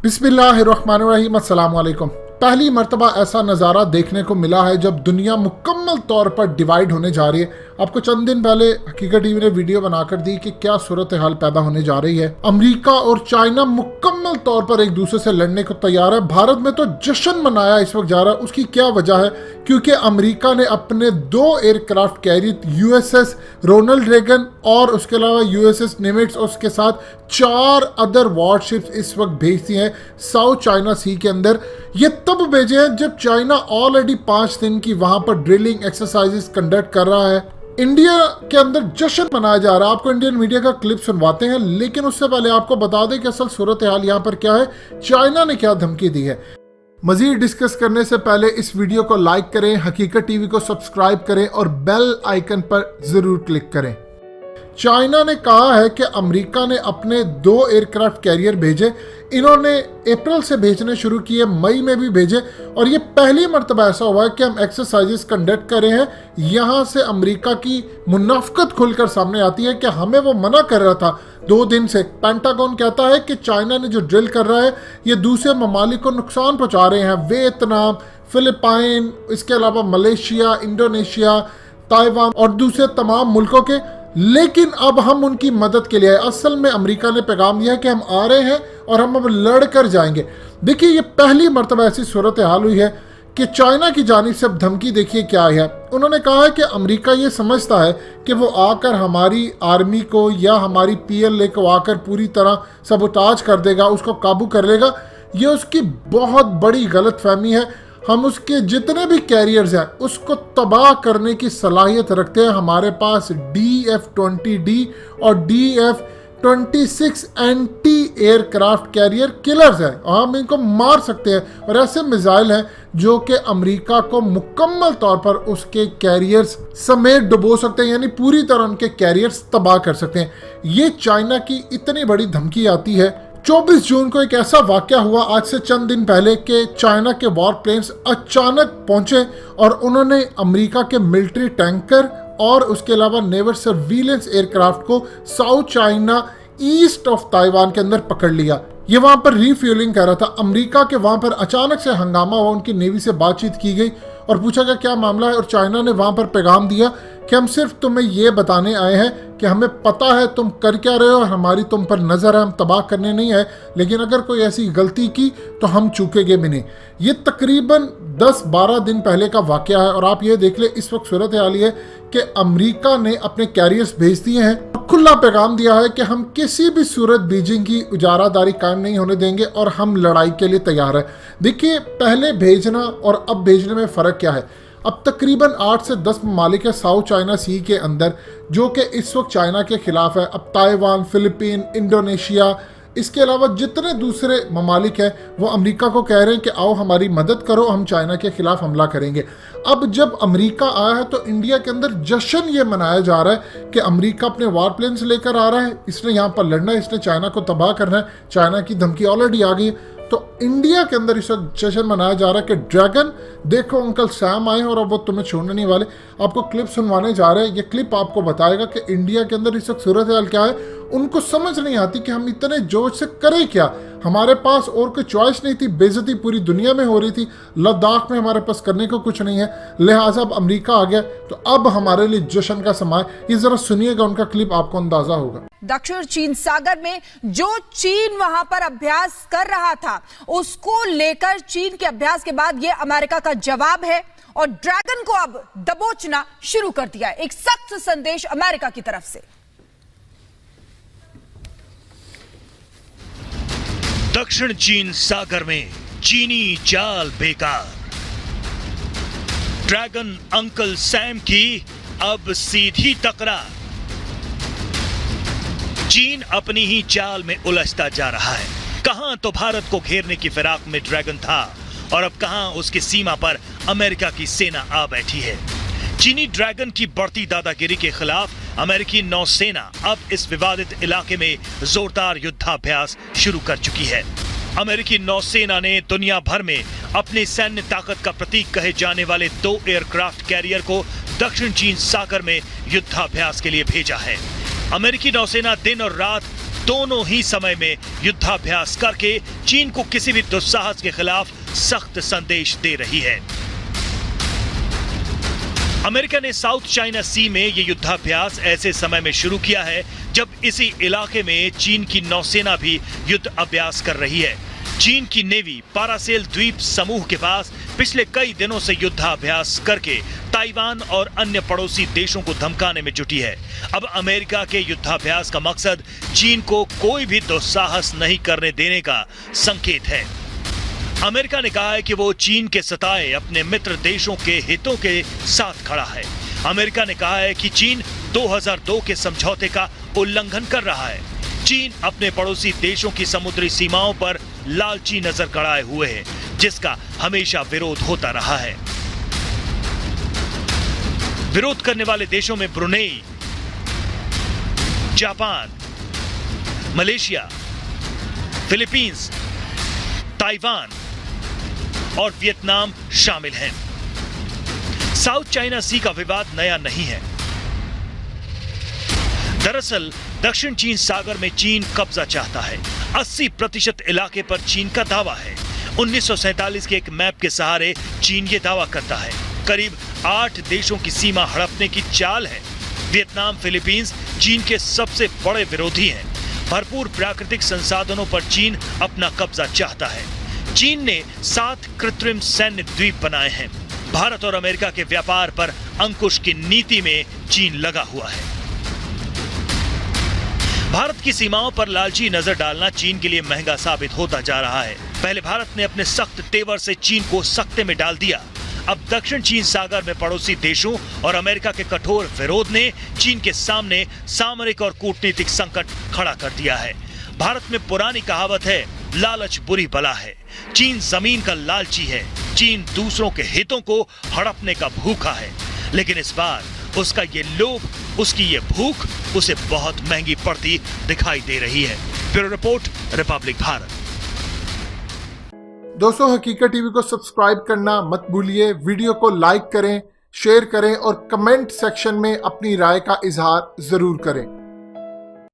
बिस्मिल्लाहिर्रहमानिर्रहीम, अस्सलाम वालेकुम। पहली मर्तबा ऐसा नज़ारा देखने को मिला है जब दुनिया मुकम्मल तौर पर डिवाइड होने जा रही है। आपको चंद दिन पहले हकीकत टीवी ने वीडियो बनाकर दी कि क्या सूरत हाल पैदा होने जा रही है। अमेरिका और चाइना मुकम्मल तौर पर एक दूसरे से लड़ने को तैयार है। भारत में तो जश्न मनाया इस वक्त जा रहा है। उसकी क्या वजह है? क्योंकि अमेरिका ने अपने 2 aircraft carrier USS Ronald Reagan और उसके अलावा यूएसएस निमिट्स और उसके साथ 4 अदर वॉरशिप्स इस वक्त भेजती हैं साउथ चाइना सी के अंदर। ये तब भेजे हैं जब चाइना ऑलरेडी 5 दिन की वहां पर ड्रिलिंग एक्सरसाइजेस कंडक्ट कर रहा है। इंडिया के अंदर जश्न मनाया जा रहा है। आपको इंडियन मीडिया का क्लिप सुनवाते हैं, लेकिन उससे पहले आपको बता दें कि असल सूरत हाल यहाँ पर क्या है, चाइना ने क्या धमकी दी है। मजीद डिस्कस करने से पहले इस वीडियो को लाइक करें, हकीकत टीवी को सब्सक्राइब करें और बेल आइकन पर जरूर क्लिक करें। चाइना ने कहा है कि अमेरिका ने अपने 2 एयरक्राफ्ट कैरियर भेजे। इन्होंने अप्रैल से भेजने शुरू किए, मई में भी भेजे, और ये पहली मर्तबा ऐसा हुआ है कि हम एक्सरसाइजेस कंडक्ट कर रहे हैं। यहाँ से अमेरिका की मुनाफकत खुलकर सामने आती है कि हमें वो मना कर रहा था 2 दिन से। पेंटागन कहता है कि चाइना ने जो ड्रिल कर रहा है ये दूसरे ममालिक को नुकसान पहुँचा रहे हैं। वियतनाम, फिलिपाइन, इसके अलावा मलेशिया, इंडोनेशिया, ताइवान और दूसरे तमाम मुल्कों के। लेकिन अब हम उनकी मदद के लिए आए। असल में अमेरिका ने पैगाम दिया कि हम आ रहे हैं और हम अब लड़ कर जाएंगे। देखिए, ये पहली मर्तबा ऐसी सूरत हाल हुई है कि चाइना की जानिब से अब धमकी देखिए क्या है। उन्होंने कहा है कि अमेरिका ये समझता है कि वो आकर हमारी आर्मी को या हमारी PLA को आकर पूरी तरह सबोटाज कर देगा, उसको काबू कर लेगा। ये उसकी बहुत बड़ी गलत फहमी है। हम उसके जितने भी कैरियर्स हैं उसको तबाह करने की सलाहियत रखते हैं। हमारे पास DF-20D और DF-26 anti aircraft carrier killers हैं और हम इनको मार सकते हैं। और ऐसे मिसाइल हैं जो कि अमेरिका को मुकम्मल तौर पर उसके कैरियर्स समेत डुबो सकते हैं, यानी पूरी तरह उनके कैरियर्स तबाह कर सकते हैं। ये चाइना की इतनी बड़ी धमकी आती है। 24 जून को एक ऐसा वाकया हुआ आज से चंद दिन पहले कि चाइना के वॉर प्लेन्स अचानक पहुंचे और उन्होंने अमेरिका के मिलिट्री टैंकर और उसके अलावा नेवल सर्विलेंस एयरक्राफ्ट को south China east of Taiwan के अंदर पकड़ लिया। ये वहां पर रिफ्यूलिंग कर रहा था। अमेरिका के वहां पर अचानक से हंगामा हुआ, उनकी नेवी से बातचीत की गई और पूछा गया क्या मामला है। और चाइना ने वहां पर पैगाम दिया कि हम सिर्फ तुम्हें ये बताने आए हैं कि हमें पता है तुम कर क्या रहे हो और हमारी तुम पर नजर है, हम तबाह करने नहीं है, लेकिन अगर कोई ऐसी गलती की तो हम चूकेंगे भी नहीं। ये तकरीबन 10-12 दिन पहले का वाकया है और आप ये देख ले इस वक्त सूरत हाल है कि अमेरिका ने अपने कैरियर्स भेज दिए हैं। खुला पैगाम दिया है कि हम किसी भी सूरत बीजिंग की उजारादारी कायम नहीं होने देंगे और हम लड़ाई के लिए तैयार है। देखिए, पहले भेजना और अब भेजने में फ़र्क क्या है। अब तकरीबन 8 से 10 ममालिक है साउथ चाइना सी के अंदर जो कि इस वक्त चाइना के खिलाफ है। अब ताइवान, फिलिपीन, इंडोनेशिया, इसके अलावा जितने दूसरे ममालिक हैं वो अमेरिका को कह रहे हैं कि आओ हमारी मदद करो, हम चाइना के खिलाफ हमला करेंगे। अब जब अमेरिका आया है तो इंडिया के अंदर जश्न ये मनाया जा रहा है कि अमेरिका अपने वार प्लेन्स लेकर आ रहा है, इसने यहाँ पर लड़ना है, इसने चाइना को तबाह करना है। चाइना की धमकी ऑलरेडी आ गई है। तो इंडिया के अंदर इस वक्त जश्न मनाया जा रहा है कि ड्रैगन देखो अंकल सैम आए और अब वो तुम्हें छोड़ने नहीं वाले। आपको क्लिप सुनवाने जा रहे हैं। ये क्लिप आपको बताएगा कि इंडिया के अंदर इस वक्त सूरत हाल क्या है। उनको समझ नहीं आती कि हम इतने जोश से करें क्या। हमारे पास और कोई चॉइस नहीं थी, बेइज्जती पूरी दुनिया में हो रही थी। लद्दाख में हमारे पास करने को कुछ नहीं है, लिहाजा अब अमेरिका आ गया तो अब हमारे लिए जश्न का समय। ये जरा सुनिएगा उनका क्लिप, आपको अंदाजा होगा। दक्षिण चीन सागर में जो चीन वहां पर अभ्यास कर रहा था उसको लेकर चीन के अभ्यास के बाद ये अमेरिका का जवाब है और ड्रैगन को अब दबोचना शुरू कर दिया है। एक सख्त संदेश अमेरिका की तरफ से। दक्षिण चीन सागर में चीनी चाल बेकार। ड्रैगन अंकल सैम की अब सीधी तकरार। चीन अपनी ही चाल में उलझता जा रहा है। कहां तो भारत को घेरने की फिराक में ड्रैगन था और अब कहां उसकी सीमा पर अमेरिका की सेना आ बैठी है। चीनी ड्रैगन की बढ़ती दादागिरी के खिलाफ अमेरिकी नौसेना अब इस विवादित इलाके में जोरदार युद्धाभ्यास शुरू कर चुकी है। अमेरिकी नौसेना ने दुनिया भर में अपनी सैन्य ताकत का प्रतीक कहे जाने वाले 2 एयरक्राफ्ट कैरियर को दक्षिण चीन सागर में युद्धाभ्यास के लिए भेजा है। अमेरिकी नौसेना दिन और रात दोनों ही समय में युद्धाभ्यास करके चीन को किसी भी दुस्साहस के खिलाफ सख्त संदेश दे रही है। अमेरिका ने साउथ चाइना सी में यह युद्धाभ्यास ऐसे समय में शुरू किया है जब इसी इलाके में चीन की नौसेना भी युद्ध अभ्यास कर रही है। चीन की नेवी पारासेल द्वीप समूह के पास पिछले कई दिनों से युद्धाभ्यास करके ताइवान और अन्य पड़ोसी देशों को धमकाने में जुटी है। अब अमेरिका के युद्धाभ्यास का मकसद चीन को कोई भी दुस्साहस नहीं करने देने का संकेत है। अमेरिका ने कहा है कि वो चीन के सताए अपने मित्र देशों के हितों के साथ खड़ा है। अमेरिका ने कहा है कि चीन 2002 के समझौते का उल्लंघन कर रहा है। चीन अपने पड़ोसी देशों की समुद्री सीमाओं पर लालची नजर गड़ाए हुए है, जिसका हमेशा विरोध होता रहा है। विरोध करने वाले देशों में Brunei, Japan, Malaysia, Philippines, Taiwan और वियतनाम शामिल हैं। साउथ चाइना सी का विवाद नया नहीं है। दरअसल दक्षिण चीन सागर में चीन कब्जा चाहता है। 80% इलाके पर चीन का दावा है। 1947 के एक मैप के सहारे चीन ये दावा करता है। करीब 8 देशों की सीमा हड़पने की चाल है। वियतनाम, फिलीपींस चीन के सबसे बड़े विरोधी हैं। भरपूर प्राकृतिक संसाधनों पर चीन अपना कब्जा चाहता है। चीन ने 7 कृत्रिम सैन्य द्वीप बनाए हैं। भारत और अमेरिका के व्यापार पर अंकुश की नीति में चीन लगा हुआ है। भारत की सीमाओं पर लालची नजर डालना चीन के लिए महंगा साबित होता जा रहा है। पहले भारत ने अपने सख्त तेवर से चीन को सख्ते में डाल दिया। अब दक्षिण चीन सागर में पड़ोसी देशों और अमेरिका के कठोर विरोध ने चीन के सामने सामरिक और कूटनीतिक संकट खड़ा कर दिया है। भारत में पुरानी कहावत है, लालच बुरी बला है। चीन जमीन का लालची है। चीन दूसरों के हितों को हड़पने का भूखा है। लेकिन इस बार उसका ये लोभ, उसकी ये भूख उसे बहुत महंगी पड़ती दिखाई दे रही है। Bureau report, Republic Bharat. दोस्तों, हकीकत टीवी को सब्सक्राइब करना मत भूलिए। वीडियो को लाइक करें, शेयर करें और कमेंट सेक्शन में अपनी राय का इजहार जरूर करें।